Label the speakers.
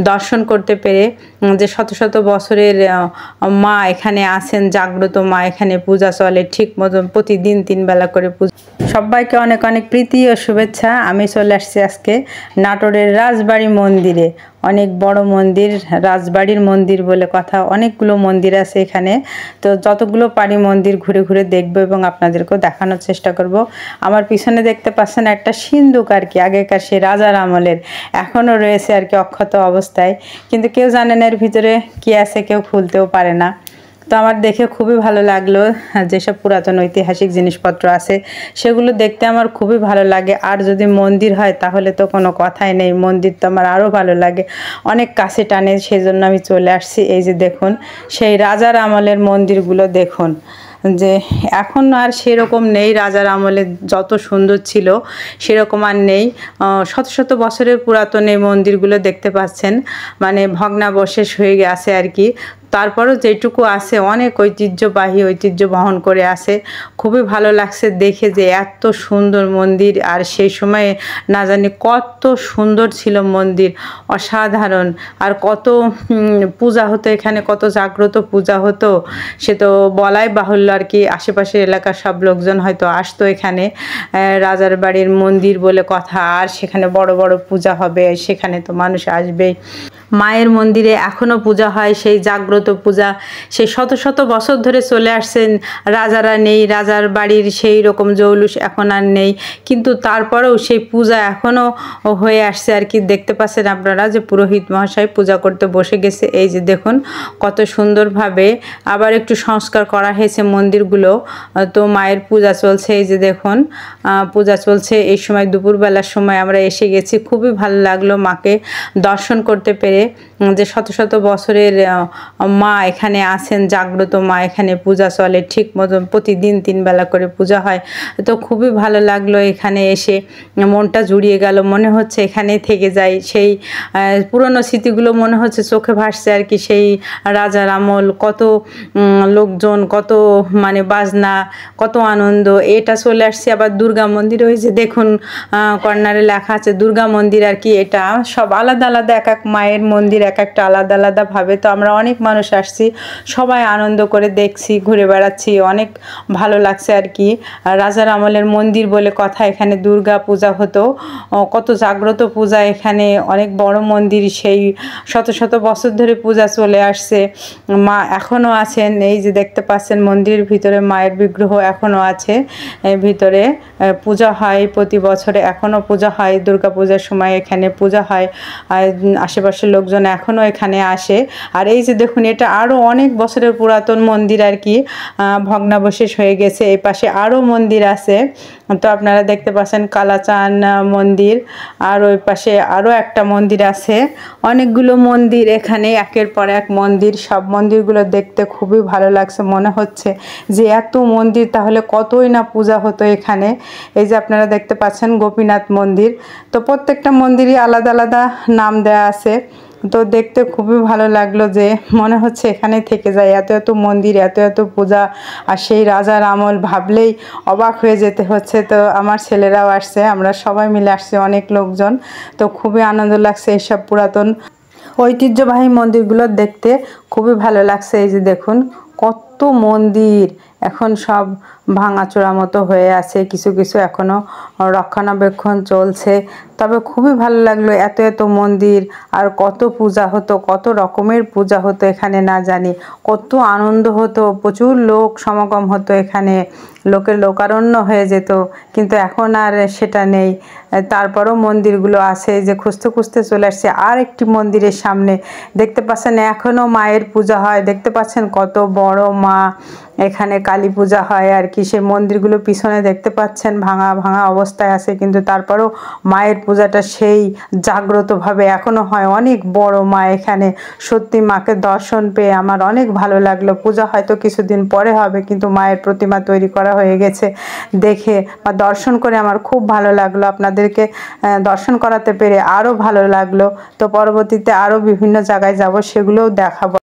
Speaker 1: দর্শন করতে পেরে, যে শত শত বছরের মা এখানে আছেন, জাগ্রত মা, এখানে পূজা চলে ঠিক মতো প্রতিদিন 3 বেলা করে পূজা। সবাইকে অনেক অনেক প্রীতি ও শুভেচ্ছা। আমি চলে আসছি আজকে নাটোরের রাজবাড়ি মন্দিরে। অনেক বড় মন্দির, রাজবাড়ির মন্দির বলে কথা। অনেকগুলো মন্দির আছে এখানে, তো যতগুলো পারি মন্দির ঘুরে ঘুরে দেখবো এবং আপনাদেরকেও দেখানোর চেষ্টা করব। আমার পিছনে দেখতে পাচ্ছেন একটা সিন্দুক আর কি, আগেকার সেই রাজার আমলের, এখনও রয়েছে আর কি অক্ষত অবস্থায়, কিন্তু কেউ জানে না এর ভিতরে কি আছে, কেউ খুলতেও পারে না। তো আমার দেখে খুবই ভালো লাগলো, যেসব পুরাতন ঐতিহাসিক জিনিসপত্র আছে সেগুলো দেখতে আমার খুবই ভালো লাগে। আর যদি মন্দির হয় তাহলে তো কোনো কথাই নেই, মন্দির তো আমার আরও ভালো লাগে, অনেক কাছে টানে, সেই জন্য আমি চলে আসছি। এই যে দেখুন সেই রাজার আমলের মন্দিরগুলো দেখুন, যে এখন আর সেরকম নেই, রাজার আমলে যত সুন্দর ছিল সেরকম আর নেই। শত শত বছরের পুরাতন এই মন্দিরগুলো দেখতে পাচ্ছেন, মানে ভগ্নাবশেষ হয়ে গেছে আর কি। তারপরও যেটুকু আছে অনেক ঐতিহ্যবাহী, ঐতিহ্য বহন করে আছে। খুবই ভালো লাগছে দেখে যে এত সুন্দর মন্দির, আর সেই সময়ে না জানি কত সুন্দর ছিল মন্দির, অসাধারণ। আর কত পূজা হতো এখানে, কত জাগ্রত পূজা হতো সে তো বলাই বাহুল্য আর কি। আশেপাশের এলাকার সব লোকজন হয়তো আসতো এখানে, রাজার বাড়ির মন্দির বলে কথা, আর সেখানে বড় বড় পূজা হবে, সেখানে তো মানুষ আসবেই। মায়ের মন্দিরে এখনও পূজা হয়, সেই জাগ্রত পূজা, সেই শত শত বছর ধরে চলে আসছেন। রাজারা নেই, রাজার বাড়ির সেই রকম জৌলুস এখন আর নেই, কিন্তু তারপরেও সেই পূজা এখনও হয়ে আসছে আর কি। দেখতে পাচ্ছেন আপনারা যে পুরোহিত মহাশয় পূজা করতে বসে গেছে। এই যে দেখুন কত সুন্দরভাবে আবার একটু সংস্কার করা হয়েছে মন্দিরগুলো। তো মায়ের পূজা চলছে, এই যে দেখুন পূজা চলছে। এই সময় দুপুরবেলার সময় আমরা এসে গেছি, খুবই ভালো লাগলো মাকে দর্শন করতে পেরে, যে শত শত বছরের মা এখানে আছেন, জাগ্রত মা, এখানে পূজা চলে ঠিক মতো প্রতিদিন 3 বেলা করে পূজা হয়। তো খুবই ভালো লাগলো এখানে এসে, মনটা জুড়িয়ে গেল, মনে হচ্ছে এখানেই থেকে যাই। সেই পুরনো স্মৃতিগুলো মনে হচ্ছে চোখে ভাসছে আর কি। সেই রাজার আমল, কত লোকজন, কত মানে বাজনা, কত আনন্দ। এটা চলে আসছে আবার দুর্গা মন্দির, ওই যে দেখুন কর্নারে লেখা আছে দুর্গা মন্দির আর কি। এটা সব আলাদা আলাদা, এক এক মায়ের মন্দির এক একটা আলাদা আলাদা ভাবে। তো আমরা অনেক মানুষ আসছি, সবাই আনন্দ করে দেখছি, ঘুরে বেড়াচ্ছি, অনেক ভালো লাগছে আর কি। রাজার আমলের মন্দির বলে কথা, এখানে দুর্গা পূজা হতো, কত জাগ্রত পূজা এখানে, অনেক বড় মন্দির, সেই শত শত বছর ধরে পূজা চলে আসছে। মা এখনও আছেন, এই যে দেখতে পাচ্ছেন মন্দিরের ভিতরে মায়ের বিগ্রহ এখনও আছে ভিতরে। পূজা হয় প্রতি বছরে, এখনও পূজা হয়, দুর্গা পূজার সময় এখানে পূজা হয়। আশেপাশের লোকজন এখনও এখানে আসে। আর এই যে দেখুন এটা আরও অনেক বছরের পুরাতন মন্দির আর কি, ভগ্নাবশেষ হয়ে গেছে। এই পাশে আরও মন্দির আছে, তো আপনারা দেখতে পাচ্ছেন কালাচান মন্দির, আর ওই পাশে আরও একটা মন্দির আছে। অনেকগুলো মন্দির এখানে, একের পর এক মন্দির। সব মন্দিরগুলো দেখতে খুবই ভালো লাগছে, মনে হচ্ছে যে এত মন্দির তাহলে কতই না পূজা হতো এখানে। এই যে আপনারা দেখতে পাচ্ছেন গোপীনাথ মন্দির, তো প্রত্যেকটা মন্দিরই আলাদা আলাদা নাম দেওয়া আছে। তো দেখতে খুবই ভালো লাগলো, যে মনে হচ্ছে এখানে থেকে যায়, এত এত মন্দির, এত এত পূজা, আর সেই রাজার আমল ভাবলেই অবাক হয়ে যেতে হচ্ছে। তো আমার ছেলেরাও আসছে, আমরা সবাই মিলে আসছি, অনেক লোকজন। তো খুবই আনন্দ লাগছে এইসব পুরাতন ঐতিহ্যবাহী মন্দিরগুলো দেখতে, খুবই ভালো লাগছে। এই যে দেখুন কত মন্দির, এখন সব ভাঙাচোরা মতো হয়ে আছে, কিছু কিছু এখনও রক্ষণাবেক্ষণ চলছে। তবে খুবই ভালো লাগলো, এত এত মন্দির, আর কত পূজা হতো, কত রকমের পূজা হতো এখানে না জানি, কত আনন্দ হতো, প্রচুর লোক সমাগম হতো এখানে, লোকের লোকারণ্য হয়ে যেত। কিন্তু এখন আর সেটা নেই। তারপরও মন্দিরগুলো আছে, যে খুঁজতে খুঁজতে চলে আসছে আর একটি মন্দিরের সামনে। দেখতে পাচ্ছেন এখনও মায়ের পূজা হয়, দেখতে পাচ্ছেন কত বড় মা, এখানে কালী পূজা হয় আর কি। সেই মন্দিরগুলো পিছনে দেখতে পাচ্ছেন ভাঙা ভাঙা অবস্থায় আছে, কিন্তু তারপরেও মায়ের পূজাটা সেই জাগ্রতভাবে এখনও হয়। অনেক বড় মা এখানে, সত্যি মাকে দর্শন পেয়ে আমার অনেক ভালো লাগলো। পূজা হয়তো কিছুদিন পরে হবে, কিন্তু মায়ের প্রতিমা তৈরি করা হয়ে গেছে, দেখে বা দর্শন করে আমার খুব ভালো লাগলো। আপনাদেরকে দর্শন করাতে পেরে আরও ভালো লাগলো। তো পরবর্তীতে আরও বিভিন্ন জায়গায় যাব, সেগুলোও দেখাবো।